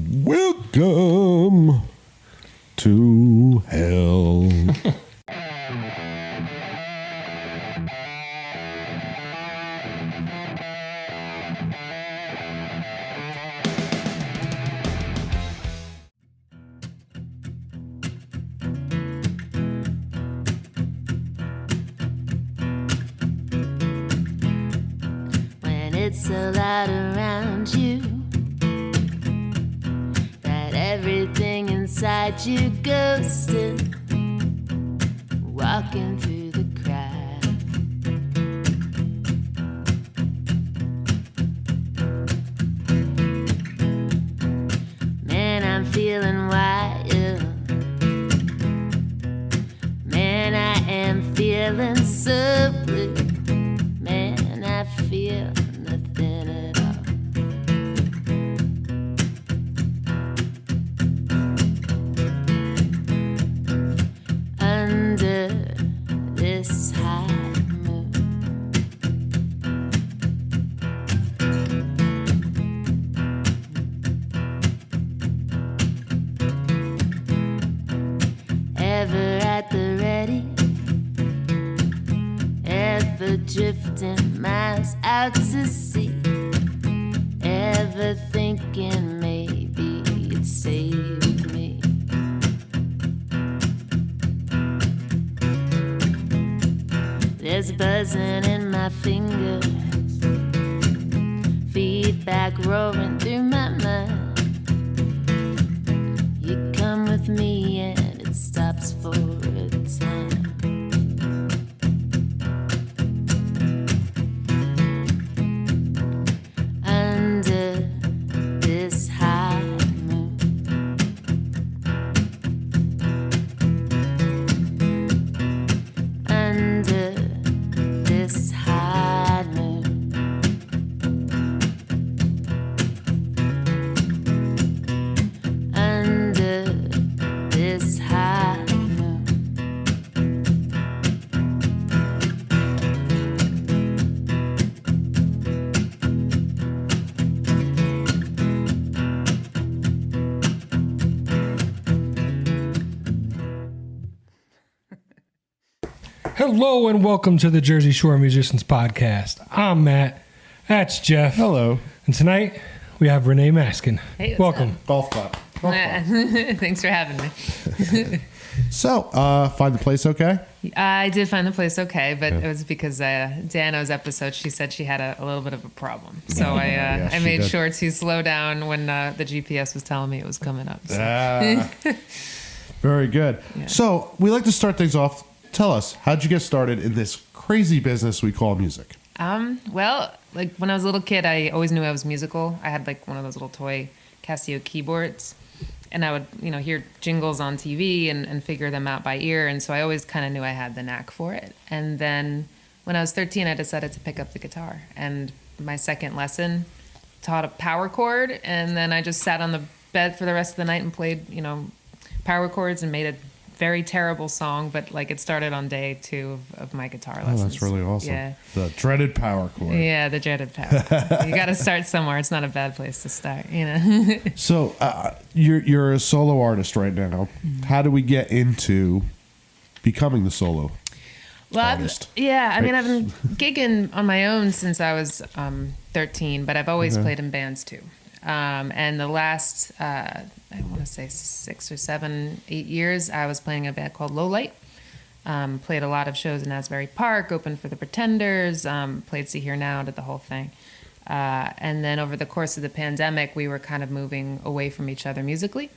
Welcome to hell. When it's so loud around you that everything inside you goes to walking through the crowd. Man, I'm feeling wild. Man, I am feeling so blue. Man, I feel nothing at all. Under this high moon, ever at the ready, ever drifting miles out to sea, ever thinking maybe you'd save me. There's a buzzing in my fingers, feedback roaring through my mind. You come with me and it stops for a time. Under this high moon, under this high moon, under this high moon. Hello and welcome to the Jersey Shore Musicians Podcast. I'm Matt. That's Jeff. Hello. And tonight we have Renee Maskin. Hey, what's welcome. Golf clap. Thanks for having me. So, find the place okay? I did find the place okay, but it was because Dano's episode, she said she had a little bit of a problem. So yeah, I she made did. sure to slow down when the GPS was telling me it was coming up. So. Very good. Yeah. So, we like to start things off. Tell us, how'd you get started in this crazy business we call music? Well, like when I was a little kid, I always knew I was musical. I had like one of those little toy Casio keyboards, and I would, hear jingles on TV and figure them out by ear. And so I always kind of knew I had the knack for it. And then when I was 13, I decided to pick up the guitar. And my second lesson taught a power chord, and then I just sat on the bed for the rest of the night and played, power chords and made a very terrible song, but like it started on day 2 of my guitar lessons. Oh, that's really awesome. Yeah. The dreaded power chord. Yeah, the dreaded power. You got to start somewhere. It's not a bad place to start, So, you're a solo artist right now. How do we get into becoming the solo artist? I've been gigging on my own since I was 13, but I've always played in bands too. And the last, I want to say 6 or 7, 8 years, I was playing a band called Lowlight. Played a lot of shows in Asbury Park, opened for the Pretenders, played See Here Now, did the whole thing. And then over the course of the pandemic, we were kind of moving away from each other musically.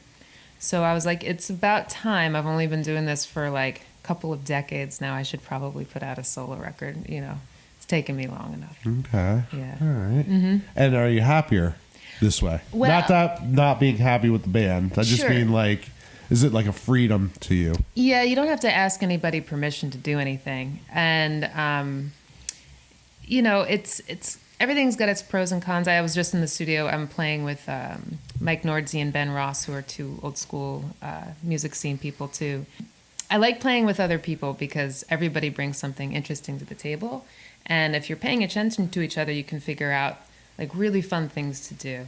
So I was like, it's about time. I've only been doing this for like a couple of decades now. I should probably put out a solo record. It's taken me long enough. Okay. Yeah. All right. And are you happier this way? Well, not being happy with the band. I just Sure. mean like, is it like a freedom to you? Yeah, you don't have to ask anybody permission to do anything. And, it's everything's got its pros and cons. I was just in the studio. I'm playing with Mike Nordsey and Ben Ross, who are 2 old school music scene people too. I like playing with other people because everybody brings something interesting to the table. And if you're paying attention to each other, you can figure out like really fun things to do.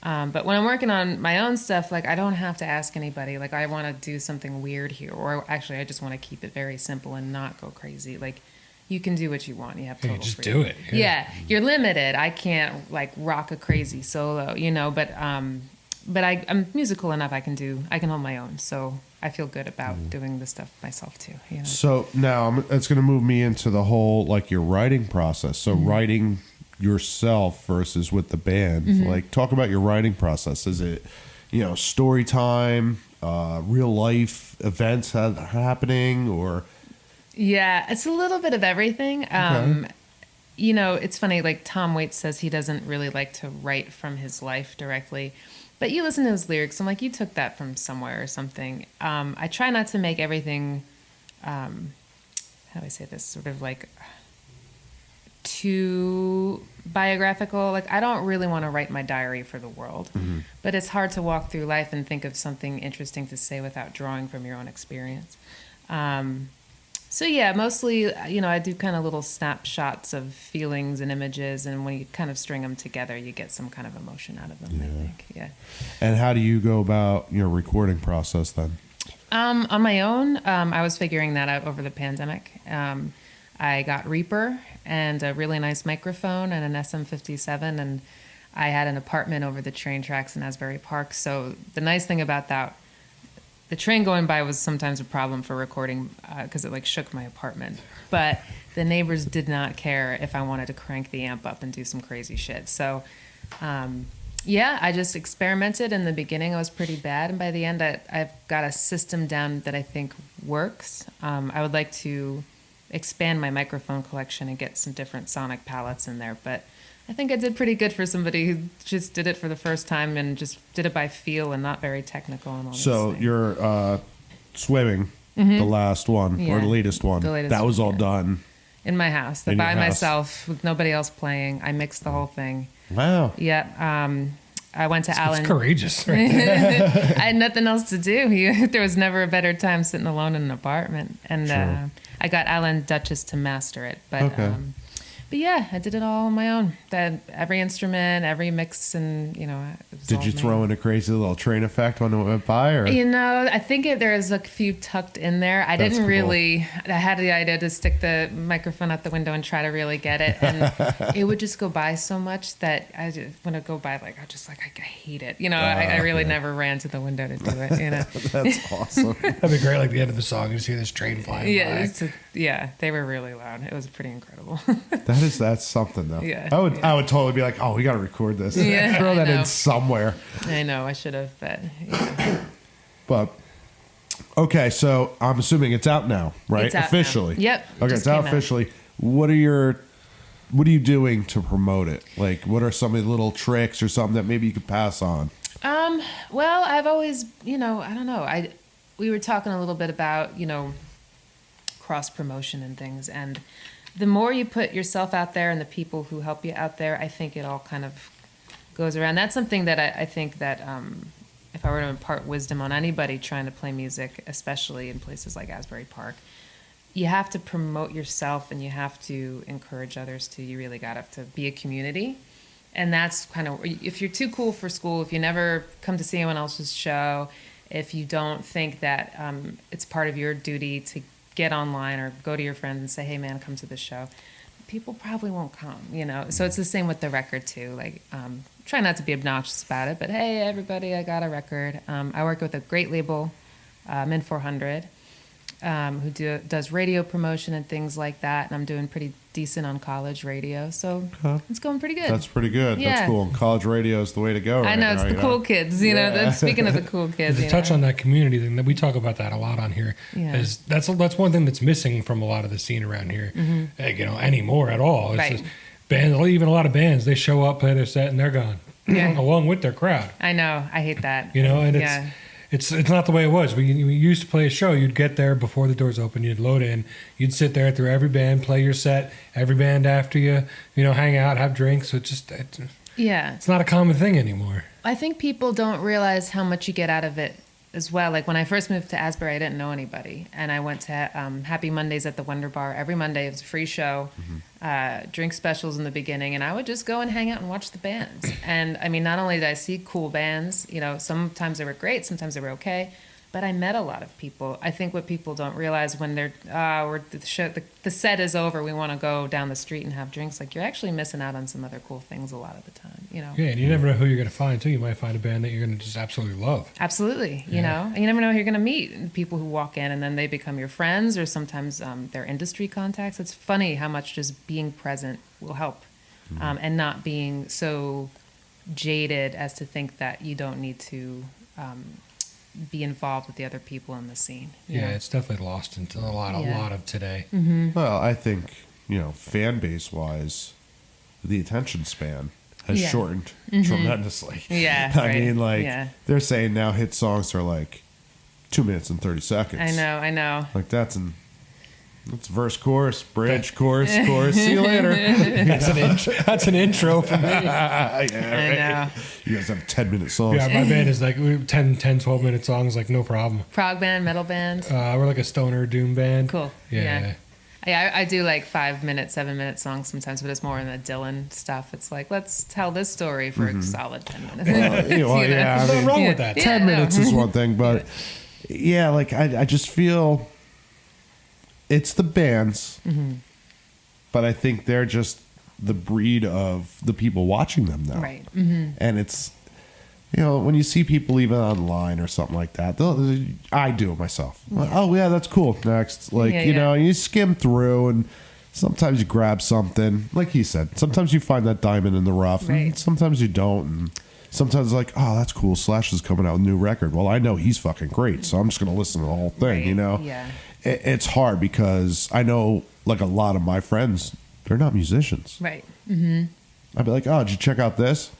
But when I'm working on my own stuff, like I don't have to ask anybody. Like I want to do something weird here, or actually I just want to keep it very simple and not go crazy. Like you can do what you want. You have total just freedom. do it. Yeah, you're limited. I can't like rock a crazy solo, but I'm musical enough. I can hold my own. So I feel good about doing this stuff myself too. So now it's going to move me into the whole like your writing process. So writing yourself versus with the band. Like talk about your writing process. Is it story time, real life events happening, or yeah, it's a little bit of everything. Okay. It's funny, like Tom Waits says he doesn't really like to write from his life directly, but you listen to his lyrics, I'm like, you took that from somewhere or something. I try not to make everything how do I say this, sort of like too biographical. Like I don't really want to write my diary for the world, but it's hard to walk through life and think of something interesting to say without drawing from your own experience. So yeah, mostly, I do kind of little snapshots of feelings and images, and when you kind of string them together, you get some kind of emotion out of them, I think. Yeah. And how do you go about your recording process then? On my own, I was figuring that out over the pandemic. I got Reaper and a really nice microphone and an SM57, and I had an apartment over the train tracks in Asbury Park. So the nice thing about that, the train going by was sometimes a problem for recording because it like shook my apartment. But the neighbors did not care if I wanted to crank the amp up and do some crazy shit. So I just experimented. In the beginning, I was pretty bad. And by the end, I've got a system down that I think works. I would like to expand my microphone collection and get some different sonic palettes in there. But I think I did pretty good for somebody who just did it for the first time and just did it by feel and not very technical and all So this you're swimming, the last one or the latest one. That was all done in my house, In your by house. myself with nobody else playing. I mixed the whole thing. Wow. Yeah. I went to Alan. It's courageous. Right? I had nothing else to do. There was never a better time sitting alone in an apartment. And I got Alan Duchess to master it. But Okay. but yeah, I did it all on my own. Every instrument, every mix, and it was Did all you me. throw in a crazy little train effect when it went by, or I think there's a few tucked in there. I That's didn't cool. really. I had the idea to stick the microphone out the window and try to really get it, and it would just go by so much that when it go by, like I hate it. I really never ran to the window to do it. That's awesome. That'd be great. Like the end of the song, you just hear this train flying by. They were really loud. It was pretty incredible. That's something though. Yeah, I would totally be like, oh, we got to record this. Yeah, Throw that I know. in somewhere. I know I should have, but yeah. But okay, so I'm assuming it's out now, right? It's out now. Officially. Yep, it Okay, just it's out came out. officially. What are you doing to promote it? Like, what are some of the little tricks or something that maybe you could pass on? Well, I've always, I don't know. We were talking a little bit about, cross promotion and things, and the more you put yourself out there and the people who help you out there, I think it all kind of goes around. That's something that I think that if I were to impart wisdom on anybody trying to play music, especially in places like Asbury Park, you have to promote yourself and you have to encourage others to. You really got to be a community. And that's kind of, if you're too cool for school, if you never come to see anyone else's show, if you don't think that it's part of your duty to get online or go to your friends and say, hey man, come to the show, people probably won't come, So it's the same with the record too. Like, try not to be obnoxious about it, but hey, everybody, I got a record. I work with a great label, Min 400, who does radio promotion and things like that. And I'm doing pretty decent on college radio. So it's going pretty good. That's pretty good. Yeah. That's cool. And college radio is the way to go. I right know, now, it's the cool kids, Speaking of the cool kids. To touch on that community thing, that we talk about that a lot on here. Yeah. Is that's one thing that's missing from a lot of the scene around here. Like, anymore at all. It's Right. just bands, even a lot of bands, they show up, play their set, and they're gone, Yeah. along with their crowd. I know. I hate that. And Yeah. it's not the way it was. We used to play a show. You'd get there before the doors open. You'd load in. You'd sit there through every band, play your set. Every band after you, hang out, have drinks. So Yeah. it's not a common thing anymore. I think people don't realize how much you get out of it as well. Like when I first moved to Asbury, I didn't know anybody, and I went to Happy Mondays at the Wonder Bar every Monday. It was a free show, drink specials in the beginning, and I would just go and hang out and watch the bands. And I mean, not only did I see cool bands, you know, sometimes they were great, sometimes they were okay, but I met a lot of people. I think what people don't realize when they're, the set is over, we want to go down the street and have drinks. Like, you're actually missing out on some other cool things a lot of the time, you know? Yeah, and you never know who you're going to find, too. You might find a band that you're going to just absolutely love. Absolutely, you know? And you never know who you're going to meet. People who walk in and then they become your friends, or sometimes they're industry contacts. It's funny how much just being present will help, and not being so jaded as to think that you don't need to be involved with the other people in the scene. Yeah, it's definitely lost into a lot of today. Well, I think, you know, fan base wise, the attention span has shortened tremendously. Yeah, I right. mean, like, they're saying now hit songs are like 2 minutes and 30 seconds. I know. Like, that's verse, chorus, bridge, chorus. See you later. That's an intro for me. I know. You guys have 10-minute songs. Yeah, my band is like 10, 12-minute songs, like no problem. Prog band, metal band. We're like a stoner doom band. Cool. Yeah. I do like 5-minute, 7-minute songs sometimes, but it's more in the Dylan stuff. It's like, let's tell this story for a solid 10 minutes. Yeah, Nothing wrong with that. 10 minutes is one thing, but yeah, like I just feel it's the bands, but I think they're just the breed of the people watching them now. Right. And it's, you know, when you see people even online or something like that, I do it myself. Like, oh, yeah, that's cool. Next. Like, you know, you skim through and sometimes you grab something. Like he said, sometimes you find that diamond in the rough, and sometimes you don't. And sometimes it's like, oh, that's cool. Slash is coming out with a new record. Well, I know he's fucking great, so I'm just going to listen to the whole thing, you know? Yeah. It's hard because I know, like, a lot of my friends, they're not musicians. Right. I'd be like, oh, did you check out this?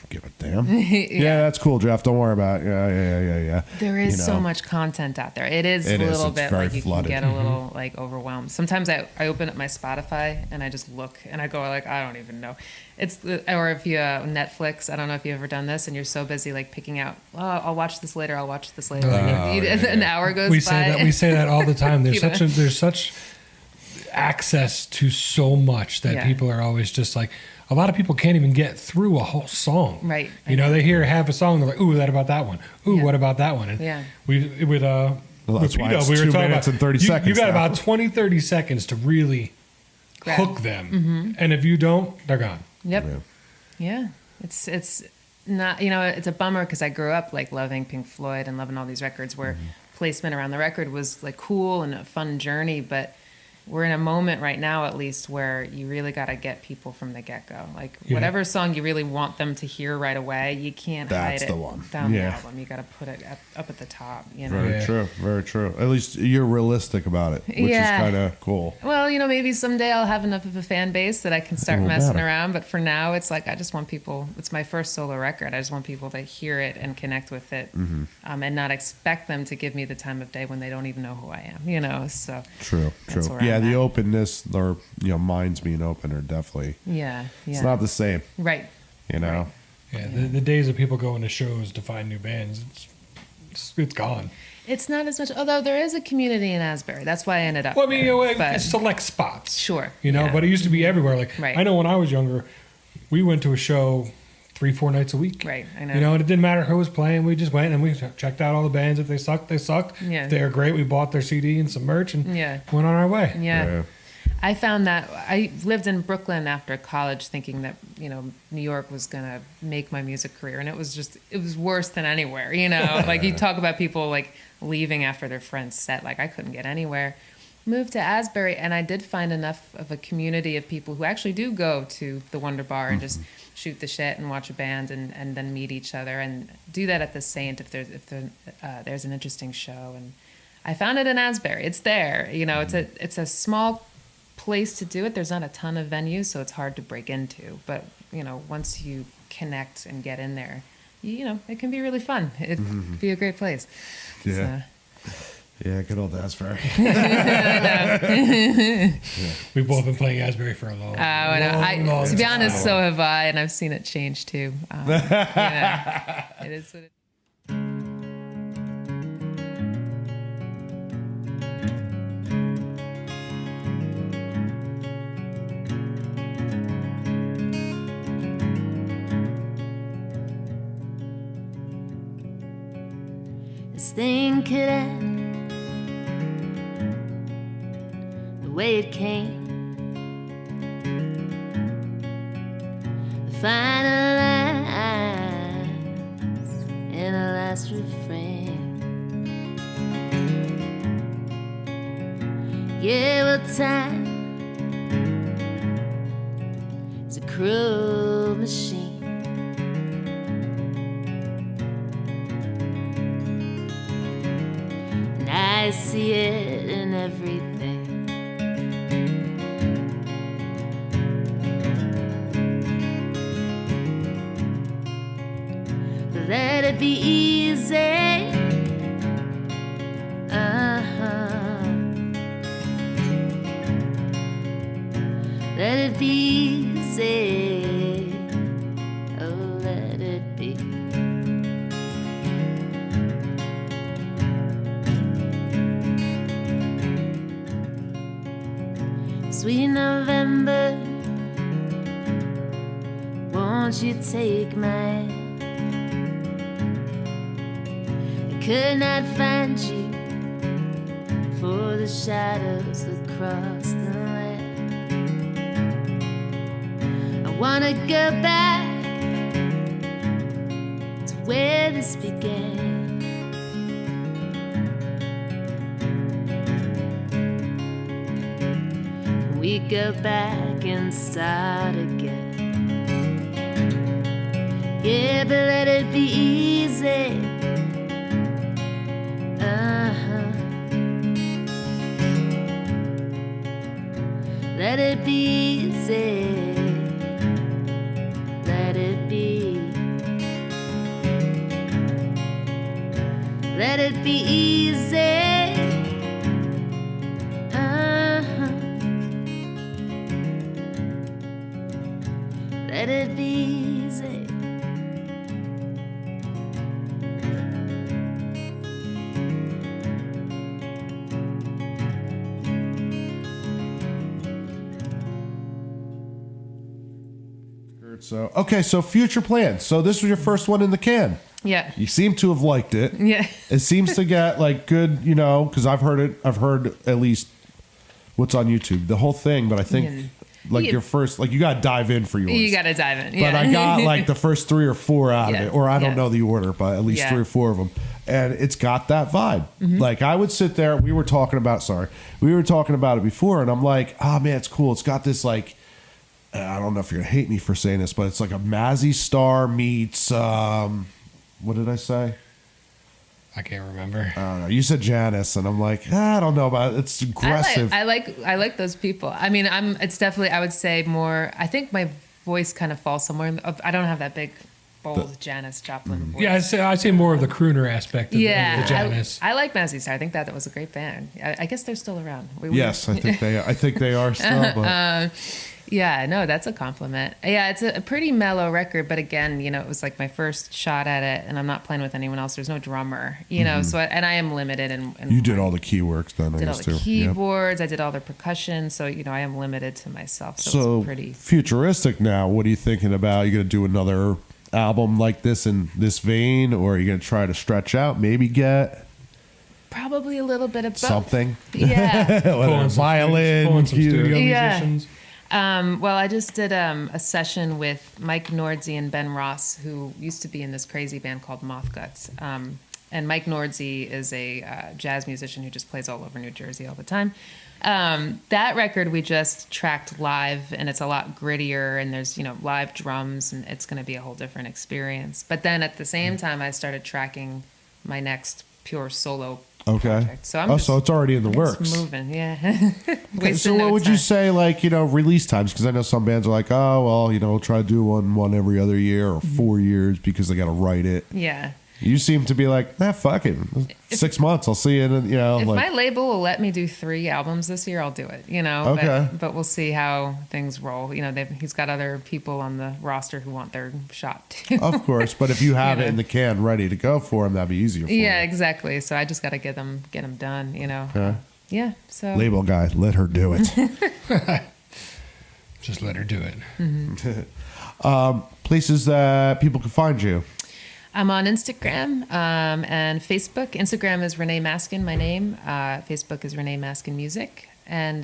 Give a damn. Yeah, that's cool, Jeff. Don't worry about it. Yeah. There is so much content out there. It is a little bit like you flooded. can get a little like overwhelmed. Sometimes I open up my Spotify and I just look and I go like, I don't even know. Or if you Netflix, I don't know if you've ever done this and you're so busy like picking out, oh, I'll watch this later. Like, an hour goes by. We say that all the time. There's such access to so much that people are always just like, a lot of people can't even get through a whole song. Right. You know, they hear half a song, they're like, ooh, that about that one. Ooh, what about that one? And that's why it's we were 2 talking minutes about, and 30 seconds. You got now. about 20, 30 seconds to really hook them. And if you don't, they're gone. Yep. Yeah. It's not, you know, it's a bummer because I grew up like loving Pink Floyd and loving all these records where placement around the record was like cool and a fun journey, but we're in a moment right now, at least, where you really got to get people from the get-go. Like, whatever song you really want them to hear right away, you can't hide it down the album. You got to put it up at the top, you know? Very true. At least you're realistic about it, which is kind of cool. Well, you know, maybe someday I'll have enough of a fan base that I can start messing around. But for now, it's like I just want people, it's my first solo record. I just want people to hear it and connect with it, and not expect them to give me the time of day when they don't even know who I am, you know? So True. Yeah, the openness or, you know, minds being open are definitely it's not the same, right? You know, Yeah, the days of people going to shows to find new bands, it's gone. It's not as much, although there is a community in Asbury. That's why I ended up. Well, I mean, there, you know, select spots, sure, you know, but it used to be everywhere. Like I know when I was younger, we went to a show 3-4 nights a week. Right, I know. You know, and it didn't matter who was playing. We just went and we checked out all the bands. If they sucked, they sucked. Yeah. If they were great, we bought their CD and some merch and went on our way. Yeah. I found that I lived in Brooklyn after college thinking that, you know, New York was going to make my music career. And it was worse than anywhere, you know, like you talk about people like leaving after their friend's set, like I couldn't get anywhere. Moved to Asbury and I did find enough of a community of people who actually do go to the Wonder Bar and just shoot the shit and watch a band and then meet each other and do that at the Saint if there's an interesting show. And I found it in Asbury. It's there, you know, it's a small place to do it. There's not a ton of venues, so it's hard to break into. But, you know, once you connect and get in there, you know, it can be really fun. It can be a great place. Yeah. Yeah, good old Asbury. We've both been playing Asbury for a long time. To be honest, so have I, and I've seen it change too. You know, it is what it this thing could end the way it came. The final lines in a last refrain. Yeah, well, time is a cruel machine. And I see it in everything. But let it be easy. Let it be easy. Oh, let it be. Sweet November, won't you take my hand? I could not find you for the shadows across the land. I wanna go back to where this began. We go back and start again. Yeah, but let it be easy. Let it be easy. Let it be. Let it be easy. Let it be easy. So, okay, so future plans. So this was your first one in the can. Yeah. You seem to have liked it. Yeah. It seems to get like good, you know, because I've heard at least what's on YouTube, the whole thing. But I think like your first, like you got to dive in for yours. You got to dive in. But Yeah. I got like the first 3 or 4 out of Yeah. it, or I don't Yeah. know the order, but at least Yeah. 3 or 4 of them. And it's got that vibe. Mm-hmm. Like I would sit there, we were talking about it before, and I'm like, oh man, it's cool. It's got this like, I don't know if you're gonna hate me for saying this, but it's like a Mazzy Star meets what did I say? I can't remember. I don't know. You said Janice, and I'm like, I don't know about it. It's aggressive. I like those people. I mean, it's definitely, I would say more, I think my voice kind of falls somewhere. I don't have that big, bold Janis Joplin voice. Yeah, I'd say more of the crooner aspect of the Janice. I like Mazzy Star. I think that was a great band. I guess they're still around. Yes, I think they are still. But. Yeah, no, that's a compliment. Yeah, it's a pretty mellow record, but again, you know, it was like my first shot at it, and I'm not playing with anyone else. There's no drummer, you know, so and I am limited. And You did all the key works then, I did all guess, the too. keyboards. Yep. I did all the percussion, so you know, I am limited to myself. So it's pretty futuristic now. What are you thinking about? You going to do another album like this in this vein, or are you going to try to stretch out? Maybe get probably a little bit of both. something. Yeah. Whether violin, studio Yeah. musicians. Well, I just did a session with Mike Nordsey and Ben Ross, who used to be in this crazy band called Moth Guts. And Mike Nordsey is a jazz musician who just plays all over New Jersey all the time. That record we just tracked live, and it's a lot grittier, and there's, you know, live drums, and it's going to be a whole different experience. But then at the same time, I started tracking my next pure solo project. So I'm so it's already in the works. just moving, yeah. Okay, so what would you say, like, you know, release times? Because I know some bands are like, oh, well, you know, we'll try to do one every other year or 4 years because they got to write it. Yeah. You seem to be like, fuck it. 6 months, I'll see you in, you know. If like, my label will let me do 3 albums this year, I'll do it, you know. Okay. But we'll see how things roll. You know, he's got other people on the roster who want their shot too. of course, but if you have You it in know. the can ready to go for them, that'd be easier for Yeah, you. exactly. So I just got to get them done, you know. Okay. Yeah, so. Label guy, let her do it. Just let her do it. Places that people can find you. I'm on Instagram and Facebook. Instagram is Renee Maskin, my name. Facebook is Renee Maskin Music. And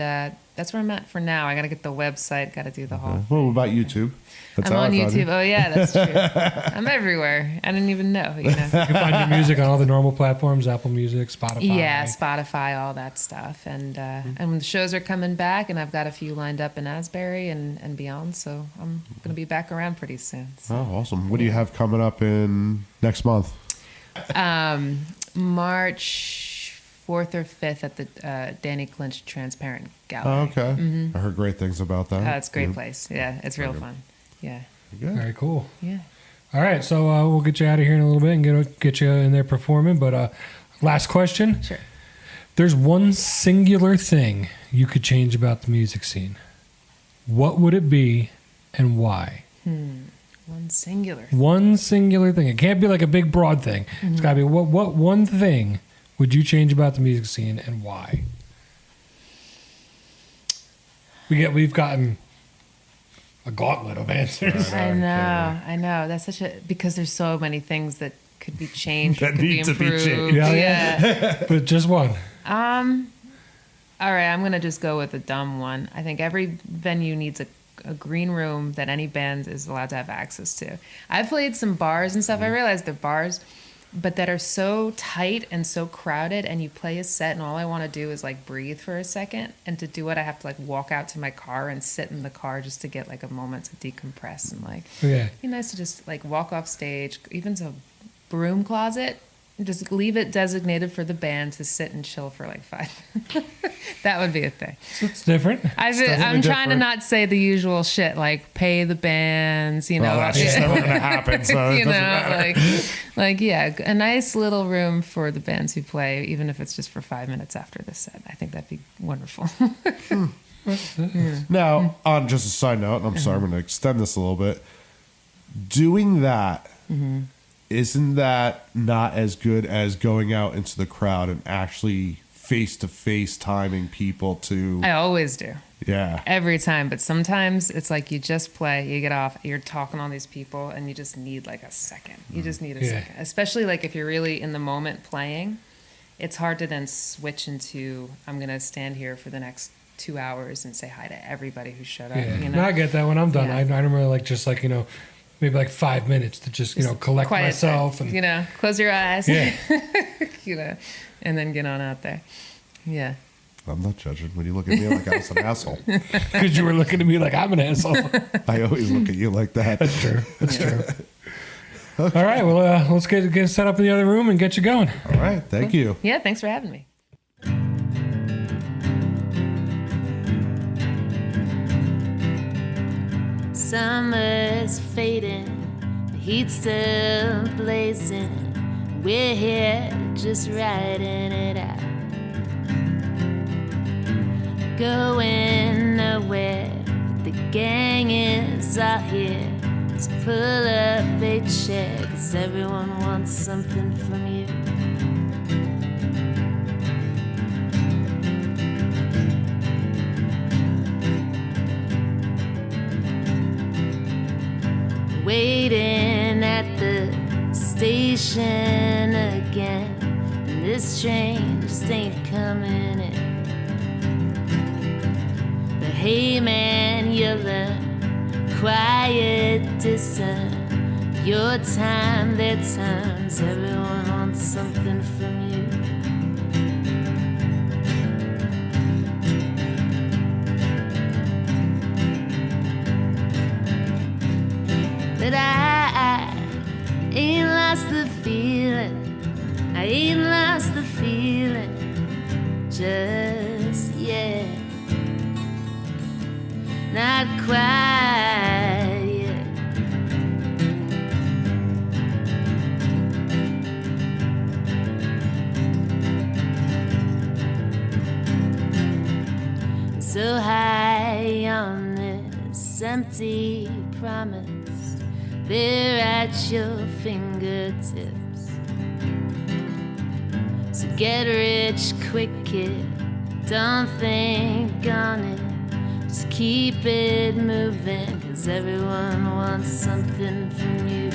that's where I'm at for now. I got to get the website, got to do the whole What about YouTube? That's I'm how I on found YouTube. you. Oh, yeah, that's true. I'm everywhere. I didn't even know, you know. You can find your music on all the normal platforms, Apple Music, Spotify. Yeah, Spotify, all that stuff. And when the shows are coming back, and I've got a few lined up in Asbury and beyond, so I'm going to be back around pretty soon. So. Oh, awesome. What do you have coming up in next month? March 4th or 5th at the Danny Clinch Transparent Gallery. Oh, okay. I heard great things about that. It's a great place. Yeah, it's real fun. Yeah. Good. Very cool. Yeah. All right, so we'll get you out of here in a little bit and get you in there performing. But last question. Sure. There's one singular thing you could change about the music scene. What would it be and why? One singular. One singular thing. It can't be like a big broad thing. It's got to be what one thing would you change about the music scene and why? We've gotten a gauntlet of answers. I know. That's because there's so many things that could be changed, That could be need to be improved. changed. Yeah. But just one. All right, I'm gonna just go with a dumb one. I think every venue needs a green room that any band is allowed to have access to. I've played some bars and stuff. I realize they're bars, but that are so tight and so crowded, and you play a set and all I want to do is like breathe for a second, and to do it I have to like walk out to my car and sit in the car just to get like a moment to decompress and like Yeah. be nice to just like walk off stage, even to a broom closet, just leave it designated for the band to sit and chill for like 5 minutes. That would be a thing. It's different. I'm trying to different. not say the usual shit like pay the bands, you know. Well, that's just never going to happen, so it you doesn't know, matter. like yeah, a nice little room for the bands who play, even if it's just for 5 minutes after the set. I think that'd be wonderful. Now, on just a side note, and I'm sorry, I'm going to extend this a little bit. Doing that, isn't that not as good as going out into the crowd and actually face-to-face timing people to... I always do. Yeah. Every time, but sometimes it's like you just play, you get off, you're talking to all these people, and you just need like a second. You just need a second. Especially like if you're really in the moment playing, it's hard to then switch into, I'm going to stand here for the next 2 hours and say hi to everybody who showed up. Yeah. You No, know? I get that when I'm done. Yeah. I don't really like just like, maybe like 5 minutes to just, collect Quiet myself. time, And close your eyes, Yeah. and then get on out there. Yeah. I'm not judging when you look at me like I was an asshole. Because you were looking at me like I'm an asshole. I always look at you like that. That's true. That's true. All right. Well, let's get set up in the other room and get you going. All right. Thank you. Yeah, thanks for having me. Summer's fading, the heat's still blazing. We're here just riding it out. Going nowhere, the gang is out here. So pull up a chair, 'cause everyone wants something from you. Waiting at the station again, and this train just ain't coming in. But hey man, you learn quiet discern. Your time, their times, everyone wants something from you. But I ain't lost the feeling. I ain't lost the feeling just yet. Not quite yet. So high on this empty promise, they're at your fingertips. So get rich quick, kid, don't think on it. Just keep it moving, 'cause everyone wants something from you.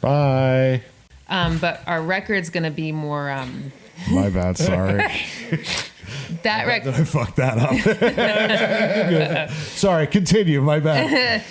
Bye. But our record's going to be more. My bad. Sorry. That Did I fuck that up? Sorry. Continue. My bad.